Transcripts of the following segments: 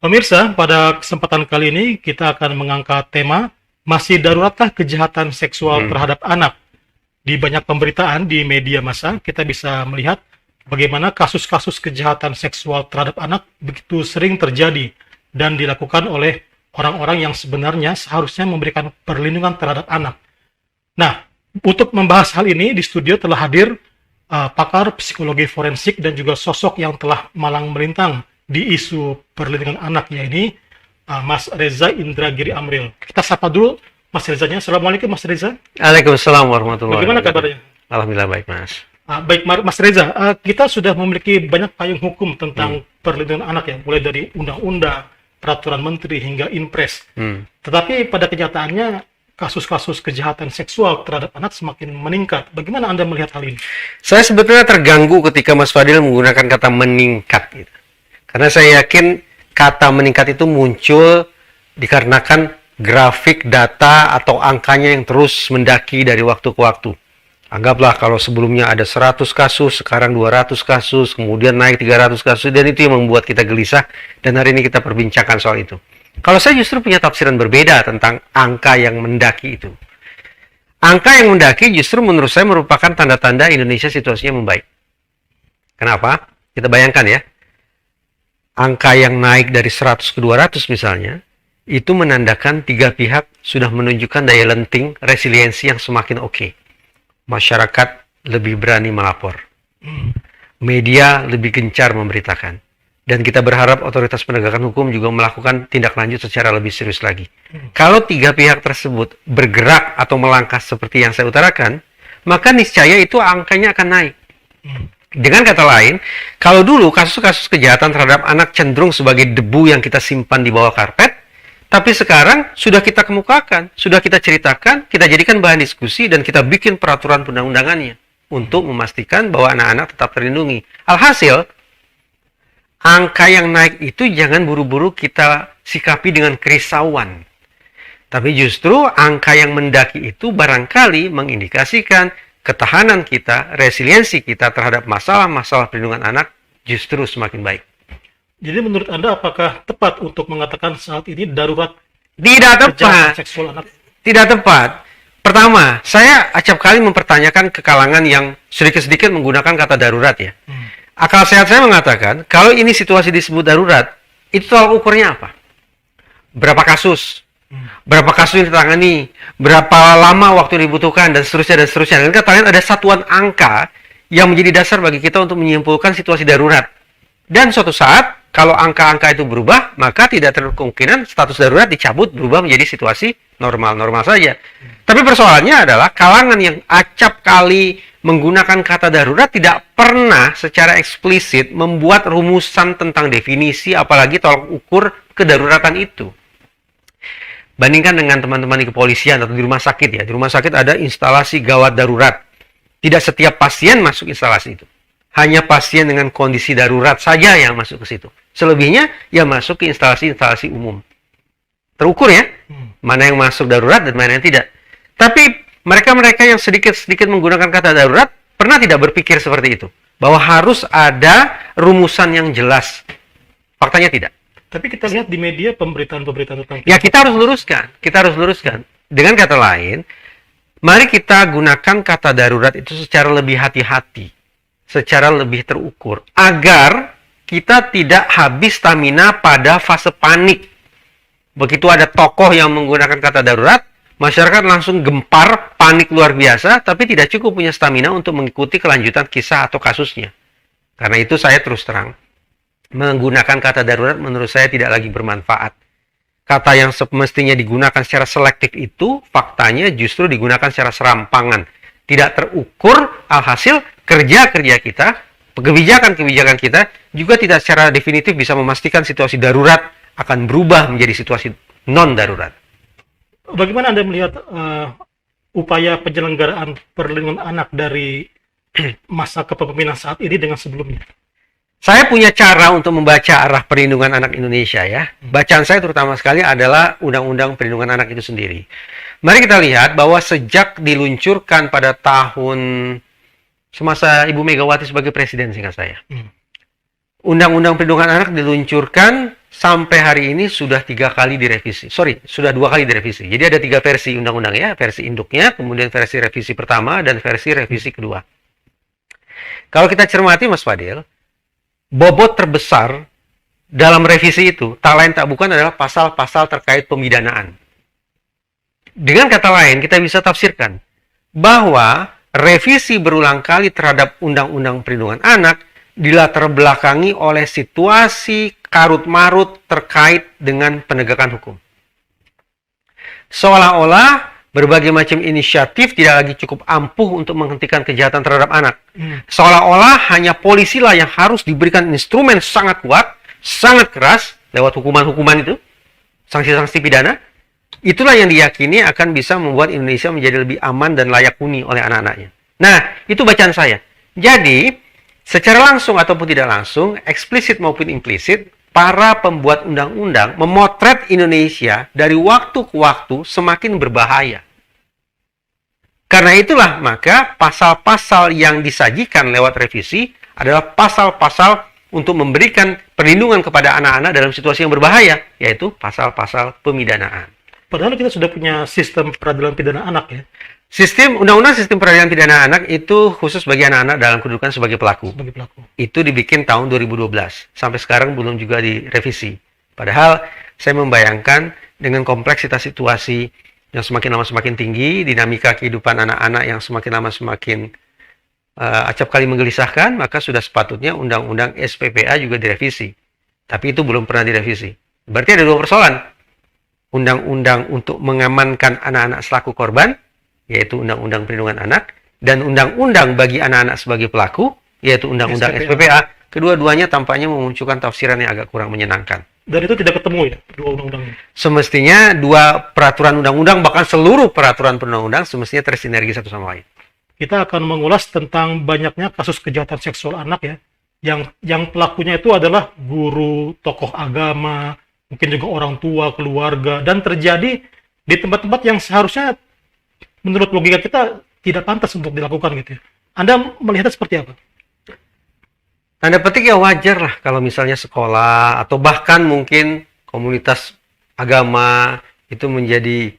Pemirsa, pada kesempatan kali ini kita akan mengangkat tema masih daruratkah kejahatan seksual terhadap anak? Di banyak pemberitaan di media massa, kita bisa melihat bagaimana kasus-kasus kejahatan seksual terhadap anak begitu sering terjadi dan dilakukan oleh orang-orang yang sebenarnya seharusnya memberikan perlindungan terhadap anak. Nah, untuk membahas hal ini di studio telah hadir pakar psikologi forensik dan juga sosok yang telah malang melintang di isu perlindungan anak, yaitu Mas Reza Indragiri Amril. Kita sapa dulu Mas Rezanya. Assalamualaikum Mas Reza. Waalaikumsalam warahmatullahi Bagaimana wabarakatuh. kabarnya? Alhamdulillah baik, Mas. Baik Mas Reza, kita sudah memiliki banyak payung hukum tentang perlindungan anak ya, mulai dari undang-undang, peraturan menteri hingga Inpres. Tetapi pada kenyataannya kasus-kasus kejahatan seksual terhadap anak semakin meningkat. Bagaimana Anda melihat hal ini? Saya sebetulnya terganggu ketika Mas Fadil menggunakan kata meningkat gitu. Karena saya yakin kata meningkat itu muncul dikarenakan grafik data atau angkanya yang terus mendaki dari waktu ke waktu. Anggaplah kalau sebelumnya ada 100 kasus, sekarang 200 kasus, kemudian naik 300 kasus, dan itu yang membuat kita gelisah, dan hari ini kita perbincangkan soal itu. Kalau saya justru punya tafsiran berbeda tentang angka yang mendaki itu. Angka yang mendaki justru menurut saya merupakan tanda-tanda Indonesia situasinya membaik. Kenapa? Kita bayangkan ya. Angka yang naik dari 100 ke 200 misalnya, itu menandakan tiga pihak sudah menunjukkan daya lenting, resiliensi yang semakin oke. Masyarakat lebih berani melapor. Media lebih gencar memberitakan. Dan kita berharap otoritas penegakan hukum juga melakukan tindak lanjut secara lebih serius lagi. Kalau tiga pihak tersebut bergerak atau melangkah seperti yang saya utarakan, maka niscaya itu angkanya akan naik. Dengan kata lain, kalau dulu kasus-kasus kejahatan terhadap anak cenderung sebagai debu yang kita simpan di bawah karpet, tapi sekarang sudah kita kemukakan, sudah kita ceritakan, kita jadikan bahan diskusi, dan kita bikin peraturan undang-undangannya untuk memastikan bahwa anak-anak tetap terlindungi. Alhasil, angka yang naik itu jangan buru-buru kita sikapi dengan kerisauan. Tapi justru angka yang mendaki itu barangkali mengindikasikan ketahanan kita, resiliensi kita terhadap masalah-masalah perlindungan anak justru semakin baik. Jadi menurut Anda apakah tepat untuk mengatakan saat ini darurat Tidak kejahatan tepat. seksual anak? Tidak tepat. Pertama, saya acap kali mempertanyakan ke kalangan yang sedikit-sedikit menggunakan kata darurat ya. Akal sehat saya mengatakan, kalau ini situasi disebut darurat, itu tolak ukurnya apa? Berapa kasus? Berapa kasus yang ditangani? Berapa lama waktu yang dibutuhkan? Dan seterusnya, dan seterusnya. Dan kata lain ada satuan angka yang menjadi dasar bagi kita untuk menyimpulkan situasi darurat. Dan suatu saat, kalau angka-angka itu berubah, maka tidak terlalu kemungkinan status darurat dicabut, berubah menjadi situasi normal-normal saja. Tapi persoalannya adalah kalangan yang acap kali menggunakan kata darurat tidak pernah secara eksplisit membuat rumusan tentang definisi, apalagi tolak ukur kedaruratan itu. Bandingkan dengan teman-teman di kepolisian atau di rumah sakit ya. Di rumah sakit ada instalasi gawat darurat. Tidak setiap pasien masuk instalasi itu. Hanya pasien dengan kondisi darurat saja yang masuk ke situ. Selebihnya ya masuk ke instalasi-instalasi umum. Terukur ya, mana yang masuk darurat dan mana yang tidak. Tapi mereka-mereka yang sedikit-sedikit menggunakan kata darurat pernah tidak berpikir seperti itu. Bahwa harus ada rumusan yang jelas. Faktanya tidak. Tapi kita lihat di media pemberitaan-pemberitaan tentang Ya kita harus luruskan. Kita harus luruskan. Dengan kata lain, mari kita gunakan kata darurat itu secara lebih hati-hati. Secara lebih terukur. Agar kita tidak habis stamina pada fase panik. Begitu ada tokoh yang menggunakan kata darurat, masyarakat langsung gempar, panik luar biasa, tapi tidak cukup punya stamina untuk mengikuti kelanjutan kisah atau kasusnya. Karena itu saya terus terang, menggunakan kata darurat menurut saya tidak lagi bermanfaat. Kata yang semestinya digunakan secara selektif itu, faktanya justru digunakan secara serampangan. Tidak terukur, alhasil kerja-kerja kita, kebijakan-kebijakan kita, juga tidak secara definitif bisa memastikan situasi darurat akan berubah menjadi situasi non-darurat. Bagaimana Anda melihat upaya penyelenggaraan perlindungan anak dari masa kepemimpinan saat ini dengan sebelumnya? Saya punya cara untuk membaca arah perlindungan anak Indonesia ya. Bacaan saya terutama sekali adalah Undang-Undang Perlindungan Anak itu sendiri. Mari kita lihat bahwa sejak diluncurkan pada tahun semasa Ibu Megawati sebagai presiden seingat saya. Undang-Undang Perlindungan Anak diluncurkan sampai hari ini sudah 3 kali direvisi. Sudah 2 kali direvisi. Jadi ada 3 versi undang-undang ya, versi induknya, kemudian versi revisi pertama, dan versi revisi kedua. Kalau kita cermati Mas Fadil, bobot terbesar dalam revisi itu, tak lain tak bukan adalah pasal-pasal terkait pemidanaan. Dengan kata lain, kita bisa tafsirkan bahwa revisi berulang kali terhadap Undang-Undang Perlindungan Anak dilatar belakangi oleh situasi karut-marut terkait dengan penegakan hukum. Seolah-olah berbagai macam inisiatif tidak lagi cukup ampuh untuk menghentikan kejahatan terhadap anak. Seolah-olah hanya polisilah yang harus diberikan instrumen sangat kuat, sangat keras lewat hukuman-hukuman itu, sanksi-sanksi pidana. Itulah yang diyakini akan bisa membuat Indonesia menjadi lebih aman dan layak huni oleh anak-anaknya. Nah, itu bacaan saya. Jadi, secara langsung ataupun tidak langsung, eksplisit maupun implisit, para pembuat undang-undang memotret Indonesia dari waktu ke waktu semakin berbahaya. Karena itulah, maka pasal-pasal yang disajikan lewat revisi adalah pasal-pasal untuk memberikan perlindungan kepada anak-anak dalam situasi yang berbahaya, yaitu pasal-pasal pemidanaan. Padahal kita sudah punya sistem peradilan pidana anak ya. Undang-undang sistem peradilan pidana anak itu khusus bagi anak-anak dalam kedudukan sebagai pelaku. Itu dibikin tahun 2012. Sampai sekarang belum juga direvisi. Padahal saya membayangkan dengan kompleksitas situasi yang semakin lama semakin tinggi, dinamika kehidupan anak-anak yang semakin lama semakin acap kali menggelisahkan, maka sudah sepatutnya Undang-Undang SPPA juga direvisi. Tapi itu belum pernah direvisi. Berarti ada 2 persoalan. Undang-Undang untuk mengamankan anak-anak selaku korban, yaitu Undang-Undang Perlindungan Anak, dan Undang-Undang bagi anak-anak sebagai pelaku, yaitu Undang-Undang SPPA. Kedua-duanya tampaknya memunculkan tafsiran yang agak kurang menyenangkan. Dan itu tidak ketemu ya, 2 undang-undang ini? Semestinya 2 peraturan undang-undang, bahkan seluruh peraturan perundang-undang, semestinya tersinergi satu sama lain. Kita akan mengulas tentang banyaknya kasus kejahatan seksual anak ya, yang pelakunya itu adalah guru, tokoh agama, mungkin juga orang tua, keluarga, dan terjadi di tempat-tempat yang seharusnya menurut logika kita tidak pantas untuk dilakukan gitu ya. Anda melihatnya seperti apa? Tanda petik ya wajar lah kalau misalnya sekolah atau bahkan mungkin komunitas agama itu menjadi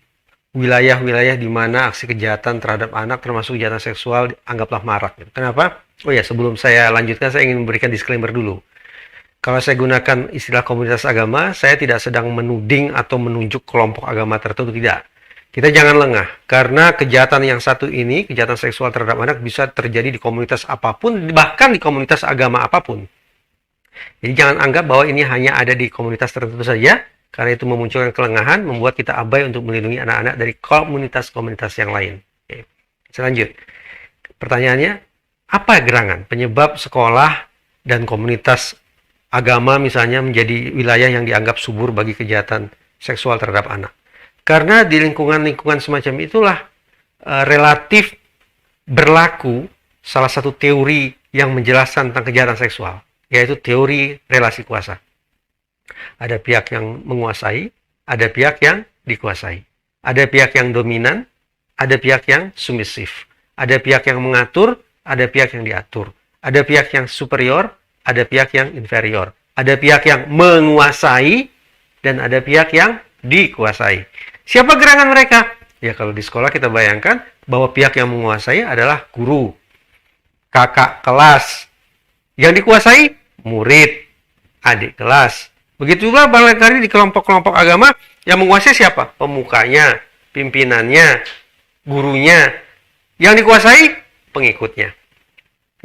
wilayah-wilayah di mana aksi kejahatan terhadap anak termasuk kejahatan seksual anggaplah marak. Kenapa? Oh ya, sebelum saya lanjutkan saya ingin memberikan disclaimer dulu. Kalau saya gunakan istilah komunitas agama, saya tidak sedang menuding atau menunjuk kelompok agama tertentu, tidak. Kita jangan lengah, karena kejahatan yang satu ini, kejahatan seksual terhadap anak bisa terjadi di komunitas apapun, bahkan di komunitas agama apapun. Jadi jangan anggap bahwa ini hanya ada di komunitas tertentu saja, karena itu memunculkan kelengahan, membuat kita abai untuk melindungi anak-anak dari komunitas-komunitas yang lain. Oke. Selanjut, pertanyaannya, apa gerangan penyebab sekolah dan komunitas agama misalnya menjadi wilayah yang dianggap subur bagi kejahatan seksual terhadap anak? Karena di lingkungan-lingkungan semacam itulah relatif berlaku salah satu teori yang menjelaskan tentang kejahatan seksual, yaitu teori relasi kuasa. Ada pihak yang menguasai, ada pihak yang dikuasai. Ada pihak yang dominan, ada pihak yang submisif. Ada pihak yang mengatur, ada pihak yang diatur. Ada pihak yang superior, ada pihak yang inferior. Ada pihak yang menguasai, dan ada pihak yang dikuasai. Siapa gerangan mereka? Ya kalau di sekolah kita bayangkan bahwa pihak yang menguasai adalah guru, kakak kelas. Yang dikuasai murid, adik kelas. Begitu juga barangkali di kelompok-kelompok agama yang menguasai siapa? Pemukanya, pimpinannya, gurunya. Yang dikuasai pengikutnya.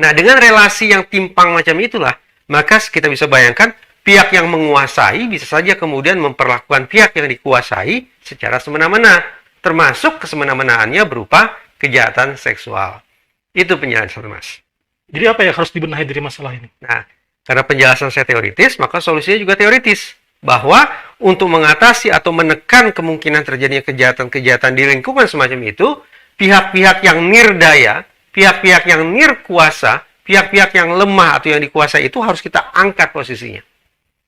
Nah, dengan relasi yang timpang macam itulah, maka kita bisa bayangkan pihak yang menguasai bisa saja kemudian memperlakukan pihak yang dikuasai secara semena-mena, termasuk kesemena-menaannya berupa kejahatan seksual. Itu penjelasan, Mas. Jadi apa yang harus dibenahi dari masalah ini? Nah, karena penjelasan saya teoritis, maka solusinya juga teoritis. Bahwa untuk mengatasi atau menekan kemungkinan terjadinya kejahatan-kejahatan di lingkungan semacam itu, pihak-pihak yang nirdaya, pihak-pihak yang nirkuasa, pihak-pihak yang lemah atau yang dikuasai itu harus kita angkat posisinya.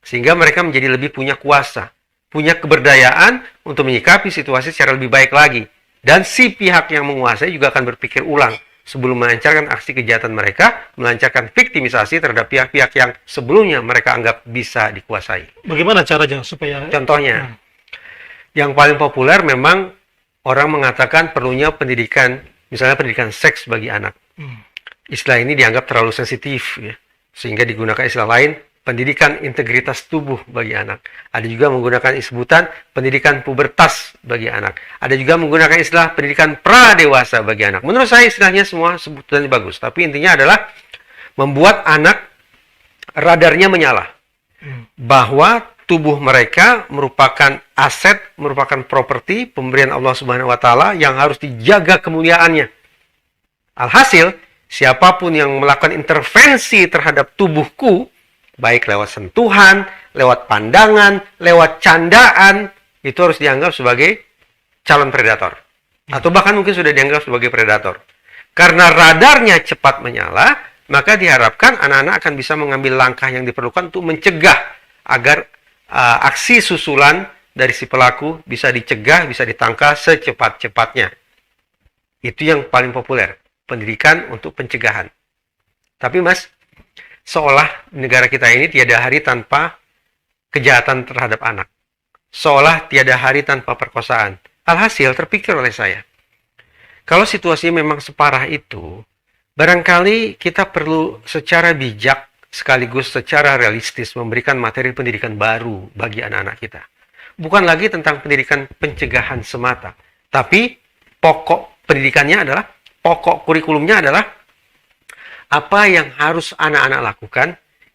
Sehingga mereka menjadi lebih punya kuasa, punya keberdayaan untuk menyikapi situasi secara lebih baik lagi. Dan si pihak yang menguasai juga akan berpikir ulang sebelum melancarkan aksi kejahatan mereka, melancarkan viktimisasi terhadap pihak-pihak yang sebelumnya mereka anggap bisa dikuasai. Bagaimana caranya supaya Contohnya, yang paling populer memang orang mengatakan perlunya pendidikan, misalnya pendidikan seks bagi anak. Istilah ini dianggap terlalu sensitif, ya, sehingga digunakan istilah lain, pendidikan integritas tubuh bagi anak. Ada juga menggunakan sebutan pendidikan pubertas bagi anak. Ada juga menggunakan istilah pendidikan pradewasa bagi anak. Menurut saya istilahnya semua sebutannya bagus, tapi intinya adalah membuat anak radarnya menyala bahwa tubuh mereka merupakan aset, merupakan properti pemberian Allah Subhanahu wa taala yang harus dijaga kemuliaannya. Alhasil, siapapun yang melakukan intervensi terhadap tubuhku, baik lewat sentuhan, lewat pandangan, lewat candaan, itu harus dianggap sebagai calon predator. Atau bahkan mungkin sudah dianggap sebagai predator. Karena radarnya cepat menyala, maka diharapkan anak-anak akan bisa mengambil langkah yang diperlukan untuk mencegah agar aksi susulan dari si pelaku bisa dicegah, bisa ditangkal secepat-cepatnya. Itu yang paling populer, pendidikan untuk pencegahan. Tapi Mas, seolah negara kita ini tiada hari tanpa kejahatan terhadap anak. Seolah tiada hari tanpa perkosaan. Alhasil terpikir oleh saya, kalau situasinya memang separah itu, barangkali kita perlu secara bijak sekaligus secara realistis memberikan materi pendidikan baru bagi anak-anak kita. Bukan lagi tentang pendidikan pencegahan semata, tapi pokok pendidikannya adalah, pokok kurikulumnya adalah apa yang harus anak-anak lakukan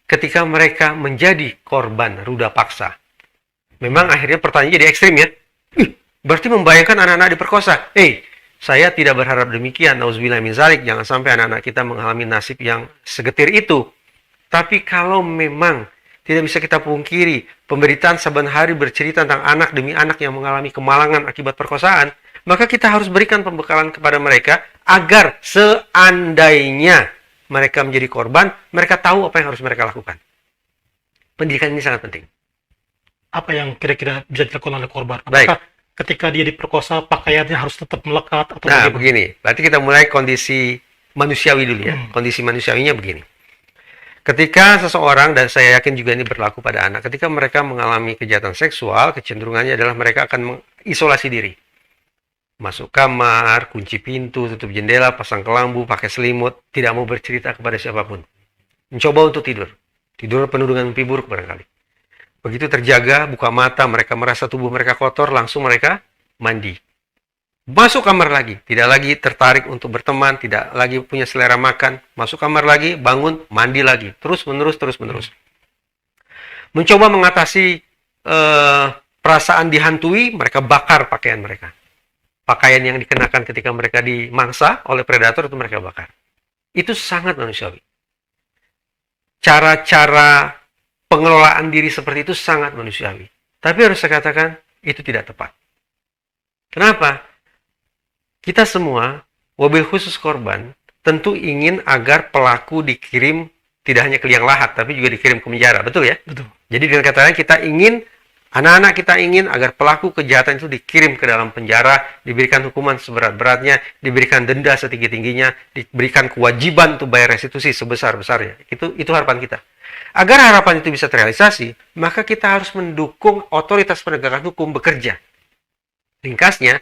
ketika mereka menjadi korban ruda paksa. Memang akhirnya pertanyaannya jadi ekstrim, ya. Berarti membayangkan anak-anak diperkosa. Saya tidak berharap demikian. Nauzubillah min zalik. Jangan sampai anak-anak kita mengalami nasib yang segetir itu. Tapi kalau memang tidak bisa kita pungkiri, pemberitaan saban hari bercerita tentang anak demi anak yang mengalami kemalangan akibat perkosaan, maka kita harus berikan pembekalan kepada mereka agar seandainya mereka menjadi korban, mereka tahu apa yang harus mereka lakukan. Pendidikan ini sangat penting. Apa yang kira-kira bisa dilakukan oleh korban? Baik. Apakah ketika dia diperkosa, pakaiannya harus tetap melekat? Atau Nah, bagaimana? begini. Berarti kita mulai kondisi manusiawi dulu, ya. Kondisi manusiawinya begini. Ketika seseorang, dan saya yakin juga ini berlaku pada anak, ketika mereka mengalami kejahatan seksual, kecenderungannya adalah mereka akan mengisolasi diri. Masuk kamar, kunci pintu, tutup jendela, pasang kelambu, pakai selimut, tidak mau bercerita kepada siapapun. Mencoba untuk tidur. Tidur penuh dengan mimpi buruk barangkali. Begitu terjaga, buka mata, mereka merasa tubuh mereka kotor, langsung mereka mandi. Masuk kamar lagi, tidak lagi tertarik untuk berteman, tidak lagi punya selera makan. Masuk kamar lagi, bangun, mandi lagi. Terus menerus. Mencoba mengatasi perasaan dihantui, mereka bakar pakaian mereka. Pakaian yang dikenakan ketika mereka dimangsa oleh predator itu mereka bakar. Itu sangat manusiawi. Cara-cara pengelolaan diri seperti itu sangat manusiawi. Tapi harus saya katakan, itu tidak tepat. Kenapa? Kita semua, wabil khusus korban, tentu ingin agar pelaku dikirim tidak hanya ke liang lahat, tapi juga dikirim ke penjara. Betul, ya? Betul. Jadi dengan kata lain, kita ingin, anak-anak kita ingin agar pelaku kejahatan itu dikirim ke dalam penjara, diberikan hukuman seberat-beratnya, diberikan denda setinggi-tingginya, diberikan kewajiban untuk bayar restitusi sebesar-besarnya. Itu harapan kita. Agar harapan itu bisa terrealisasi, maka kita harus mendukung otoritas penegakan hukum bekerja. Ringkasnya,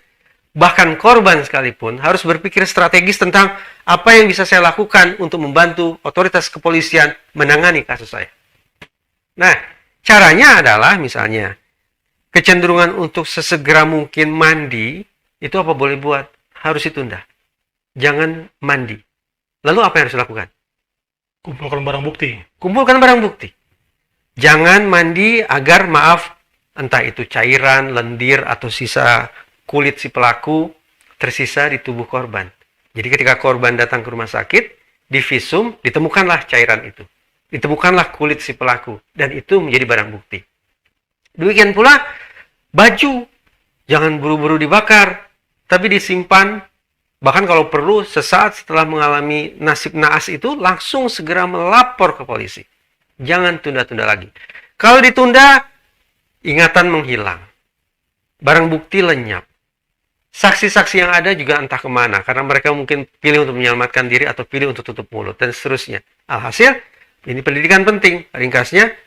bahkan korban sekalipun harus berpikir strategis tentang apa yang bisa saya lakukan untuk membantu otoritas kepolisian menangani kasus saya. Nah, caranya adalah misalnya, kecenderungan untuk sesegera mungkin mandi, itu apa boleh buat? Harus ditunda. Jangan mandi. Lalu apa yang harus dilakukan? Kumpulkan barang bukti. Kumpulkan barang bukti. Jangan mandi agar, maaf, entah itu cairan, lendir, atau sisa kulit si pelaku tersisa di tubuh korban. Jadi ketika korban datang ke rumah sakit, di visum, ditemukanlah cairan itu. Ditemukanlah kulit si pelaku. Dan itu menjadi barang bukti. Demikian pula, baju. Jangan buru-buru dibakar, tapi disimpan. Bahkan kalau perlu, sesaat setelah mengalami nasib naas itu, langsung segera melapor ke polisi. Jangan tunda-tunda lagi. Kalau ditunda, ingatan menghilang. Barang bukti lenyap. Saksi-saksi yang ada juga entah kemana, karena mereka mungkin pilih untuk menyelamatkan diri atau pilih untuk tutup mulut, dan seterusnya. Alhasil, ini pendidikan penting. Ringkasnya,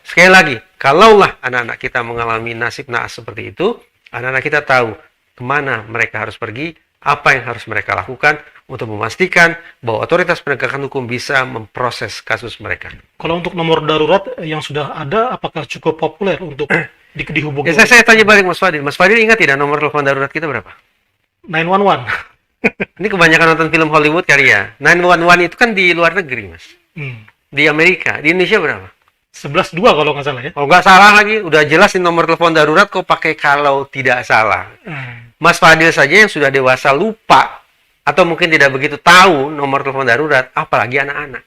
sekali lagi, kalaulah anak-anak kita mengalami nasib naas seperti itu, anak-anak kita tahu kemana mereka harus pergi, apa yang harus mereka lakukan untuk memastikan bahwa otoritas penegakan hukum bisa memproses kasus mereka. Kalau untuk nomor darurat yang sudah ada, apakah cukup populer untuk dihubungi? Ya, saya tanya balik Mas Fadil. Mas Fadil ingat tidak nomor telepon darurat kita berapa? 911. Ini kebanyakan nonton film Hollywood kali ya. 911 itu kan di luar negeri, Mas. Di Amerika. Di Indonesia berapa? 11.2 kalau nggak salah ya. Oh, nggak salah lagi. Udah jelas ini nomor telepon darurat kok pakai kalau tidak salah. Mas Fadil saja yang sudah dewasa lupa atau mungkin tidak begitu tahu nomor telepon darurat, apalagi anak-anak.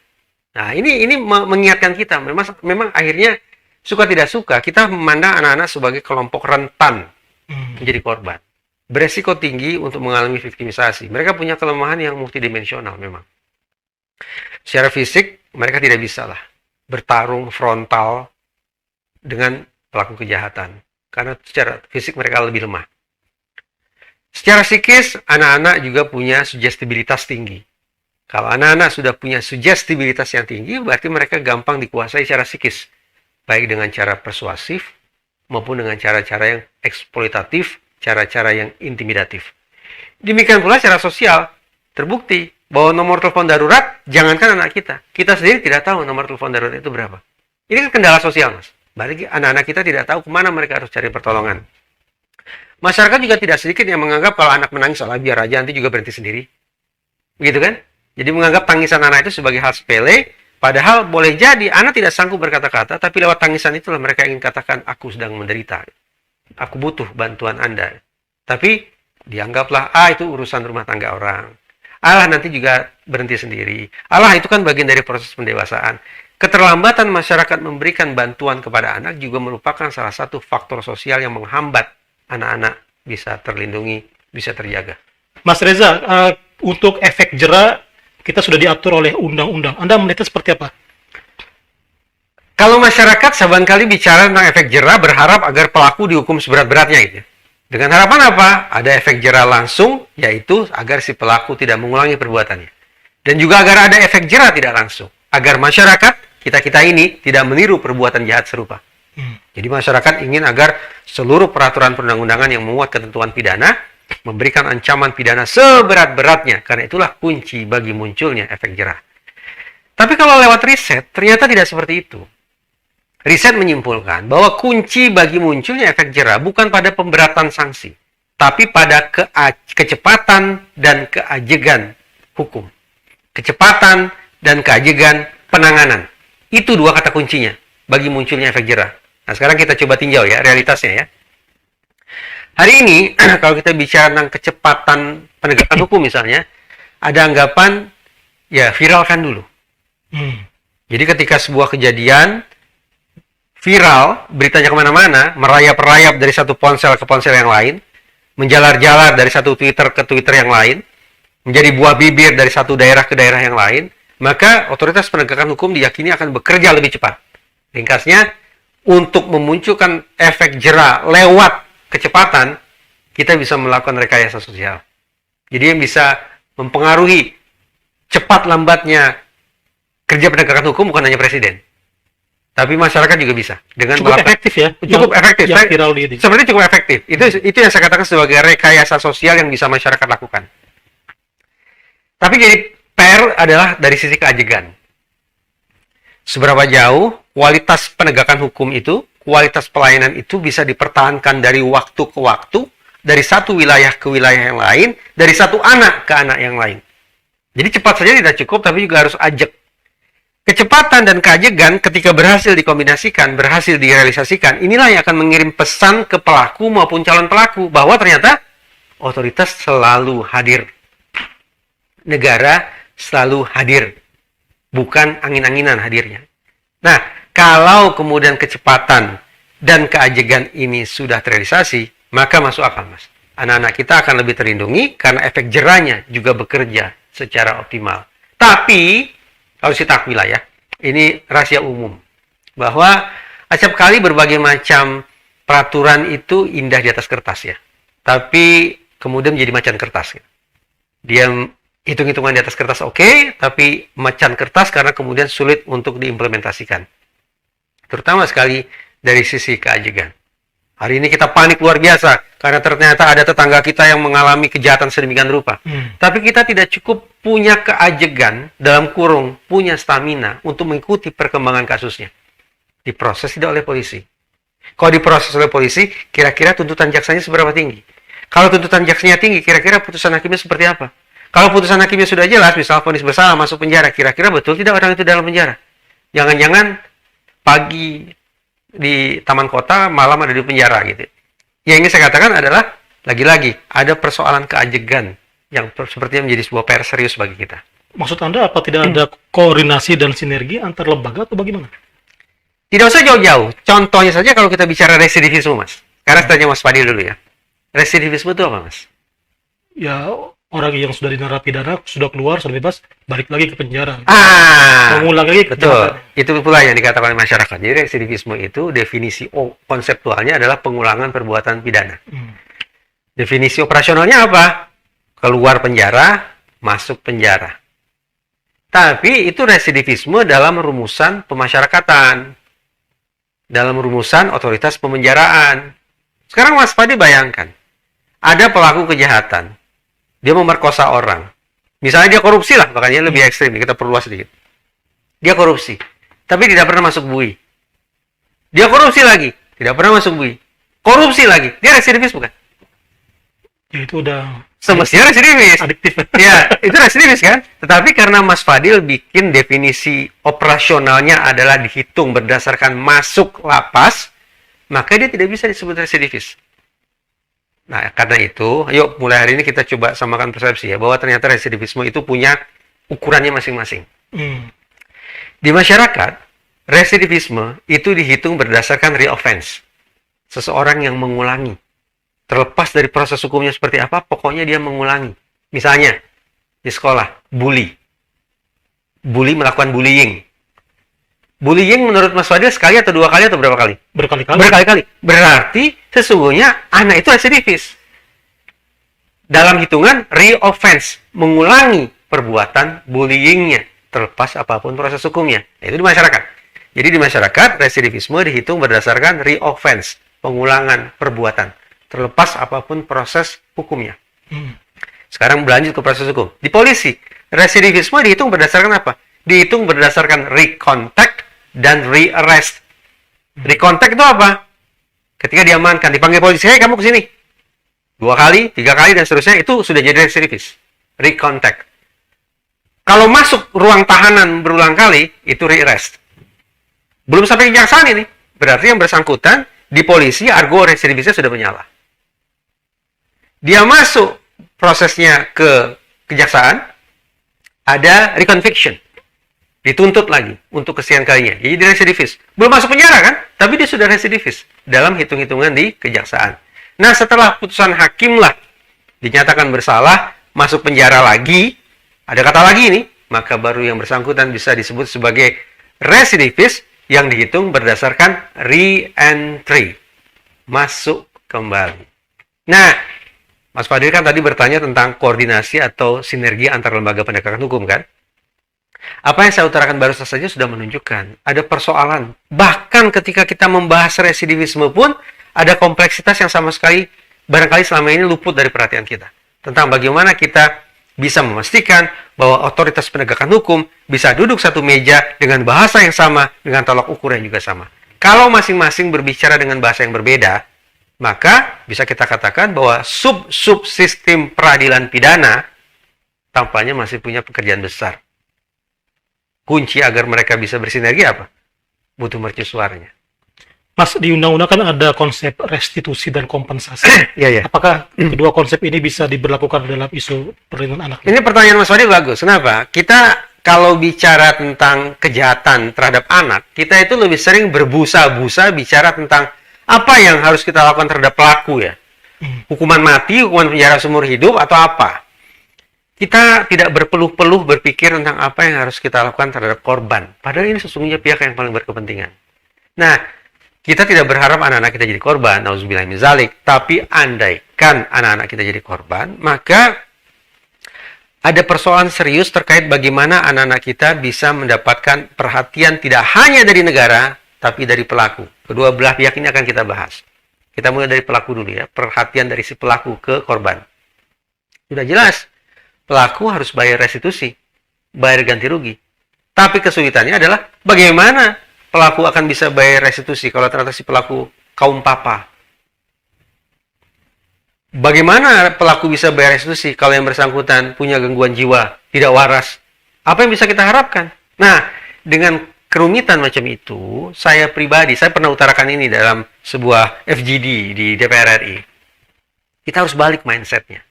Nah, ini mengingatkan kita. Memang akhirnya suka tidak suka, kita memandang anak-anak sebagai kelompok rentan menjadi korban. Beresiko tinggi untuk mengalami viktimisasi. Mereka punya kelemahan yang multidimensional memang. Secara fisik, mereka tidak bisa lah bertarung frontal dengan pelaku kejahatan. Karena secara fisik mereka lebih lemah. Secara psikis, anak-anak juga punya sugestibilitas tinggi. Kalau anak-anak sudah punya sugestibilitas yang tinggi, berarti mereka gampang dikuasai secara psikis. Baik dengan cara persuasif, maupun dengan cara-cara yang eksploitatif, cara-cara yang intimidatif. Demikian pula secara sosial, terbukti bahwa nomor telepon darurat, jangankan anak kita sendiri tidak tahu nomor telepon darurat itu berapa. Ini kan kendala sosial, Mas. Berarti anak-anak kita tidak tahu kemana mereka harus cari pertolongan. Masyarakat juga tidak sedikit yang menganggap kalau anak menangis, salah biar aja nanti juga berhenti sendiri. Begitu kan? Jadi menganggap tangisan anak itu sebagai hal sepele, padahal boleh jadi anak tidak sanggup berkata-kata, tapi lewat tangisan itulah mereka ingin katakan, aku sedang menderita. Aku butuh bantuan Anda. Tapi dianggaplah, itu urusan rumah tangga orang. Nanti juga berhenti sendiri. Itu kan bagian dari proses pendewasaan. Keterlambatan masyarakat memberikan bantuan kepada anak juga merupakan salah satu faktor sosial yang menghambat anak-anak bisa terlindungi, bisa terjaga. Mas Reza, untuk efek jera kita sudah diatur oleh undang-undang. Anda melihatnya seperti apa? Kalau masyarakat seringkali bicara tentang efek jera, berharap agar pelaku dihukum seberat-beratnya gitu. Dengan harapan apa? Ada efek jera langsung, yaitu agar si pelaku tidak mengulangi perbuatannya. Dan juga agar ada efek jera tidak langsung, agar masyarakat kita ini tidak meniru perbuatan jahat serupa. Jadi masyarakat ingin agar seluruh peraturan perundang-undangan yang memuat ketentuan pidana memberikan ancaman pidana seberat-beratnya, karena itulah kunci bagi munculnya efek jera. Tapi kalau lewat riset, ternyata tidak seperti itu. Riset menyimpulkan bahwa kunci bagi munculnya efek jera bukan pada pemberatan sanksi, tapi pada kecepatan dan keajegan hukum. Kecepatan dan keajegan penanganan. Itu dua kata kuncinya bagi munculnya efek jera. Nah, sekarang kita coba tinjau ya, realitasnya ya. Hari ini, kalau kita bicara tentang kecepatan penegakan hukum misalnya, ada anggapan, ya viralkan dulu. Jadi ketika sebuah kejadian viral, beritanya kemana-mana, merayap-rayap dari satu ponsel ke ponsel yang lain, menjalar-jalar dari satu Twitter ke Twitter yang lain, menjadi buah bibir dari satu daerah ke daerah yang lain, maka otoritas penegakan hukum diyakini akan bekerja lebih cepat. Ringkasnya, untuk memunculkan efek jera lewat kecepatan, kita bisa melakukan rekayasa sosial. Jadi yang bisa mempengaruhi cepat lambatnya kerja penegakan hukum bukan hanya presiden, tapi masyarakat juga bisa. Dengan cukup efektif ya. Cukup efektif. Yang viral di ini. Sebenarnya cukup efektif. Itu yang saya katakan sebagai rekayasa sosial yang bisa masyarakat lakukan. Tapi jadi PR adalah dari sisi keajegan. Seberapa jauh kualitas penegakan hukum itu, kualitas pelayanan itu bisa dipertahankan dari waktu ke waktu, dari satu wilayah ke wilayah yang lain, dari satu anak ke anak yang lain. Jadi cepat saja tidak cukup, tapi juga harus ajak. Kecepatan dan keajegan ketika berhasil dikombinasikan, berhasil direalisasikan, inilah yang akan mengirim pesan ke pelaku maupun calon pelaku bahwa ternyata otoritas selalu hadir. Negara selalu hadir. Bukan angin-anginan hadirnya. Nah, kalau kemudian kecepatan dan keajegan ini sudah terrealisasi, maka masuk akal, Mas. Anak-anak kita akan lebih terlindungi karena efek jeranya juga bekerja secara optimal. Tapi, harus kita akui lah ya, ini rahasia umum. Bahwa acap kali berbagai macam peraturan itu indah di atas kertas ya. tapi kemudian menjadi macan kertas. Dia hitung-hitungan di atas kertas oke, tapi macan kertas karena kemudian sulit untuk diimplementasikan. Terutama sekali dari sisi keajegan. Hari ini kita panik luar biasa karena ternyata ada tetangga kita yang mengalami kejahatan sedemikian rupa. Tapi kita tidak cukup punya keajegan dalam kurung, punya stamina untuk mengikuti perkembangan kasusnya. Diproses tidak oleh polisi. Kalau diproses oleh polisi, kira-kira tuntutan jaksanya seberapa tinggi? Kalau tuntutan jaksanya tinggi, kira-kira putusan hakimnya seperti apa? Kalau putusan hakimnya sudah jelas, misal vonis bersalah masuk penjara, kira-kira betul tidak orang itu dalam penjara? Jangan-jangan pagi di taman kota, malam ada di penjara gitu. Yang ingin saya katakan adalah, lagi-lagi, ada persoalan keajegan yang sepertinya menjadi sebuah PR serius bagi kita. Maksud Anda apa tidak ada koordinasi dan sinergi antar lembaga atau bagaimana? Tidak usah jauh-jauh. Contohnya saja kalau kita bicara residivisme, Mas. Sekarang tanya Mas Fadil dulu ya. Residivisme itu apa, Mas? Ya, orang yang sudah dinarapidana, sudah keluar, sudah bebas, balik lagi ke penjara. Mengulang lagi. Betul. Itu pula yang dikatakan oleh masyarakat. Jadi residivisme itu definisi konseptualnya adalah pengulangan perbuatan pidana. Definisi operasionalnya apa? Keluar penjara, masuk penjara. Tapi itu residivisme dalam rumusan pemasyarakatan. Dalam rumusan otoritas pemenjaraan. Sekarang Mas Fadi bayangkan, ada pelaku kejahatan. Dia memerkosa orang. Misalnya dia korupsi lah, makanya lebih ekstrim. Kita perluas sedikit. Dia korupsi, tapi tidak pernah masuk bui. Dia korupsi lagi, tidak pernah masuk bui. Korupsi lagi, dia residivis bukan? Ya, itu udah semestinya residivis. Adiktif. Ya, itu residivis kan? Tetapi karena Mas Fadil bikin definisi operasionalnya adalah dihitung berdasarkan masuk lapas, maka dia tidak bisa disebut residivis. Nah, karena itu, yuk mulai hari ini kita coba samakan persepsi ya, bahwa ternyata residivisme itu punya ukurannya masing-masing. Di masyarakat, residivisme itu dihitung berdasarkan re-offense. Seseorang yang mengulangi. Terlepas dari proses hukumnya seperti apa, pokoknya dia mengulangi. Misalnya, di sekolah, bully. Bully melakukan bullying. Bullying menurut Mas Fadil sekali atau dua kali atau berapa kali? Berkali-kali. Berkali-kali. Berarti sesungguhnya anak itu residivis. Dalam hitungan re-offense, mengulangi perbuatan bullyingnya, terlepas apapun proses hukumnya. Itu di masyarakat. Jadi di masyarakat, residivisme dihitung berdasarkan re-offense, pengulangan perbuatan, terlepas apapun proses hukumnya. Sekarang berlanjut ke proses hukum. Di polisi, residivisme dihitung berdasarkan apa? Dihitung berdasarkan recontact dan re-arrest. Recontact itu apa? Ketika diamankan, dipanggil polisi, "Hei, kamu kesini." 2 kali, 3 kali, dan seterusnya, itu sudah jadi residivis. Recontact. Kalau masuk ruang tahanan berulang kali, itu re-arrest. Belum sampai kejaksaan ini. Berarti yang bersangkutan, di polisi, argo residivisnya sudah menyala. Dia masuk prosesnya ke kejaksaan, ada reconviction. Dituntut lagi untuk kesekian kalinya. Jadi dia residivis. Belum masuk penjara kan? Tapi dia sudah residivis dalam hitung-hitungan di kejaksaan. Nah, setelah putusan hakim lah dinyatakan bersalah, masuk penjara lagi, ada kata lagi ini, maka baru yang bersangkutan bisa disebut sebagai residivis yang dihitung berdasarkan re-entry. Masuk kembali. Nah, Mas Fadil kan tadi bertanya tentang koordinasi atau sinergi antar lembaga penegakan hukum kan? Apa yang saya utarakan baru saja sudah menunjukkan ada persoalan. Bahkan ketika kita membahas residivisme pun ada kompleksitas yang sama sekali barangkali selama ini luput dari perhatian kita. Tentang bagaimana kita bisa memastikan bahwa otoritas penegakan hukum bisa duduk satu meja dengan bahasa yang sama, dengan tolak ukur yang juga sama. Kalau masing-masing berbicara dengan bahasa yang berbeda, maka bisa kita katakan bahwa sub-subsistem peradilan pidana tampaknya masih punya pekerjaan besar. Kunci agar mereka bisa bersinergi apa? Butuh mercusuarnya. Mas, di undang-undang kan ada konsep restitusi dan kompensasi. Iya. Apakah kedua konsep ini bisa diberlakukan dalam isu perlindungan anak? Ini pertanyaan Mas Fadil bagus. Kenapa? Kita kalau bicara tentang kejahatan terhadap anak, kita itu lebih sering berbusa-busa bicara tentang apa yang harus kita lakukan terhadap pelaku ya. Hukuman mati, hukuman penjara seumur hidup, atau apa? Kita tidak berpeluh-peluh berpikir tentang apa yang harus kita lakukan terhadap korban. Padahal ini sesungguhnya pihak yang paling berkepentingan. Nah, Kita tidak berharap anak-anak kita jadi korban, nauzubillah min zalik, tapi andaikan anak-anak kita jadi korban, maka ada persoalan serius terkait bagaimana anak-anak kita bisa mendapatkan perhatian tidak hanya dari negara, tapi dari pelaku. Kedua belah pihak ini akan kita bahas. Kita mulai dari pelaku dulu ya, perhatian dari si pelaku ke korban. Sudah jelas, pelaku harus bayar restitusi, bayar ganti rugi. Tapi kesulitannya adalah bagaimana pelaku akan bisa bayar restitusi kalau ternyata si pelaku kaum papa. Bagaimana pelaku bisa bayar restitusi kalau yang bersangkutan punya gangguan jiwa, tidak waras? Apa yang bisa kita harapkan? Nah, dengan kerumitan macam itu, saya pribadi, saya pernah utarakan ini dalam sebuah FGD di DPR RI. Kita harus balik mindsetnya.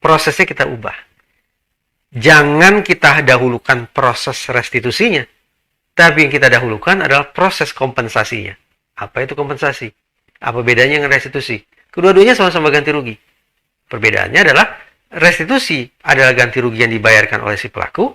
Prosesnya kita ubah. Jangan kita dahulukan proses restitusinya. Tapi yang kita dahulukan adalah proses kompensasinya. Apa itu kompensasi? Apa bedanya dengan restitusi? Kedua-duanya sama-sama ganti rugi. Perbedaannya adalah restitusi adalah ganti rugi yang dibayarkan oleh si pelaku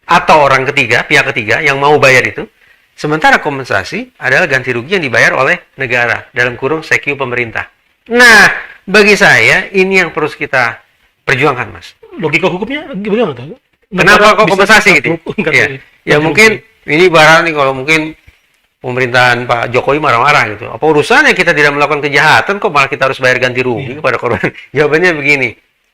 atau orang ketiga, pihak ketiga yang mau bayar itu. Sementara kompensasi adalah ganti rugi yang dibayar oleh negara, dalam kurung SECU pemerintah. Nah, bagi saya ini yang terus kita perjuangkan, Mas. Logika hukumnya gimana tuh? Kenapa kok kompensasi gitu? Ya mungkin ini barang nih kalau mungkin pemerintahan Pak Jokowi marah-marah gitu. Apa urusannya kita tidak melakukan kejahatan kok malah kita harus bayar ganti rugi kepada korban? Jawabannya begini.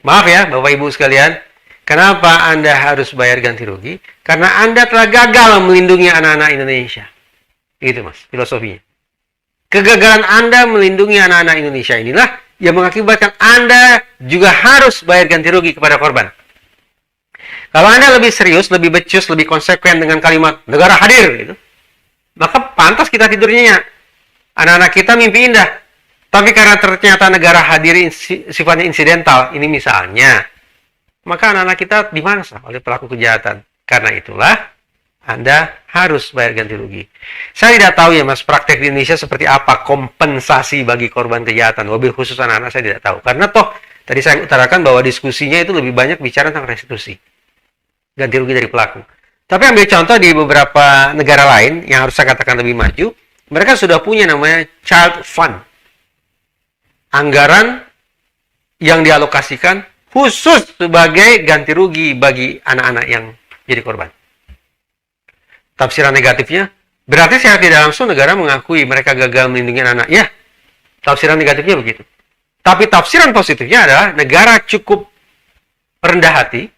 Maaf ya Bapak Ibu sekalian. Kenapa Anda harus bayar ganti rugi? Karena Anda telah gagal melindungi anak-anak Indonesia. Itu Mas, filosofinya. Kegagalan Anda melindungi anak-anak Indonesia inilah yang mengakibatkan Anda juga harus bayar ganti rugi kepada korban. Kalau Anda lebih serius, lebih becus, lebih konsekuen dengan kalimat negara hadir, gitu, maka pantas kita tidurnya. Anak-anak kita mimpi indah. Tapi karena ternyata negara hadir sifatnya insidental, ini misalnya, maka anak-anak kita dimangsa oleh pelaku kejahatan. Karena itulah, Anda harus bayar ganti rugi. Saya tidak tahu ya Mas, praktek di Indonesia seperti apa kompensasi bagi korban kejahatan. Wabil khusus anak-anak saya tidak tahu. Karena toh, tadi saya utarakan bahwa diskusinya itu lebih banyak bicara tentang restitusi. Ganti rugi dari pelaku. Tapi ambil contoh di beberapa negara lain yang harus saya katakan lebih maju, mereka sudah punya namanya Child Fund. Anggaran yang dialokasikan khusus sebagai ganti rugi bagi anak-anak yang jadi korban. Tafsiran negatifnya, berarti secara tidak langsung negara mengakui mereka gagal melindungi anak-anak. Ya, tafsiran negatifnya begitu. Tapi tafsiran positifnya adalah negara cukup rendah hati,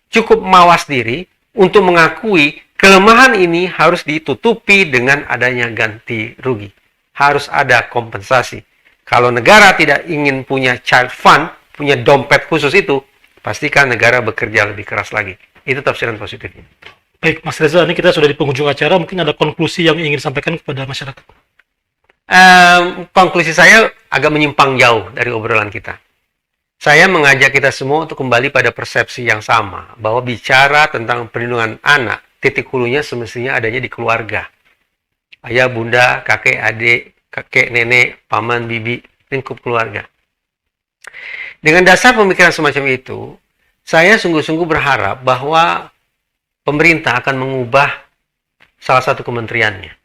cukup mawas diri untuk mengakui kelemahan ini harus ditutupi dengan adanya ganti rugi. Harus ada kompensasi. Kalau negara tidak ingin punya child fund, punya dompet khusus itu, pastikan negara bekerja lebih keras lagi. Itu tafsiran positifnya. Baik, Mas Reza, ini kita sudah di penghujung acara. Mungkin ada konklusi yang ingin disampaikan kepada masyarakat. Konklusi saya agak menyimpang jauh dari obrolan kita. Saya mengajak kita semua untuk kembali pada persepsi yang sama, bahwa bicara tentang perlindungan anak, titik hulunya semestinya adanya di keluarga. Ayah, bunda, kakek, adik, kakek, nenek, paman, bibi, lingkup keluarga. Dengan dasar pemikiran semacam itu, saya sungguh-sungguh berharap bahwa pemerintah akan mengubah salah satu kementeriannya.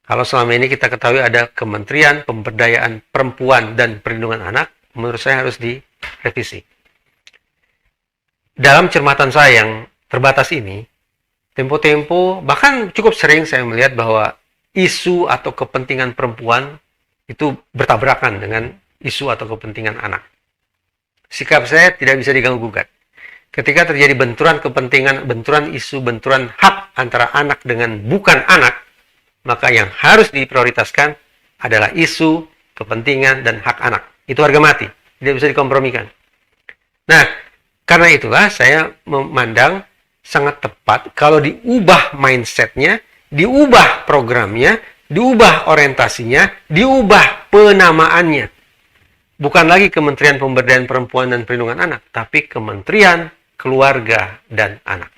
Kalau selama ini kita ketahui ada Kementerian Pemberdayaan Perempuan dan Perlindungan Anak, menurut saya harus direvisi. Dalam cermatan saya yang terbatas ini, tempo-tempo, bahkan cukup sering saya melihat bahwa isu atau kepentingan perempuan itu bertabrakan dengan isu atau kepentingan anak. Sikap saya tidak bisa diganggu-gugat. Ketika terjadi benturan kepentingan, benturan isu, benturan hak antara anak dengan bukan anak, maka yang harus diprioritaskan adalah isu, kepentingan, dan hak anak. Itu harga mati, tidak bisa dikompromikan. Nah, karena itulah saya memandang sangat tepat kalau diubah mindsetnya, diubah programnya, diubah orientasinya, diubah penamaannya. Bukan lagi Kementerian Pemberdayaan Perempuan dan Perlindungan Anak, tapi Kementerian Keluarga dan Anak.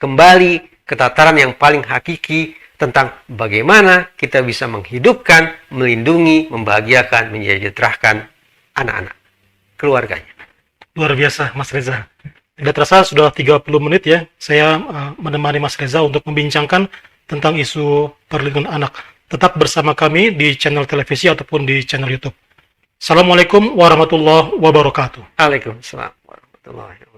Kembali ke tataran yang paling hakiki tentang bagaimana kita bisa menghidupkan, melindungi, membahagiakan, mensejahterakan anak-anak, keluarganya. Luar biasa, Mas Reza. Tidak terasa sudah 30 menit ya, saya menemani Mas Reza untuk membincangkan tentang isu perlindungan anak. tetap bersama kami di channel televisi ataupun di channel YouTube. Assalamualaikum warahmatullahi wabarakatuh. Waalaikumsalam warahmatullahi wabarakatuh.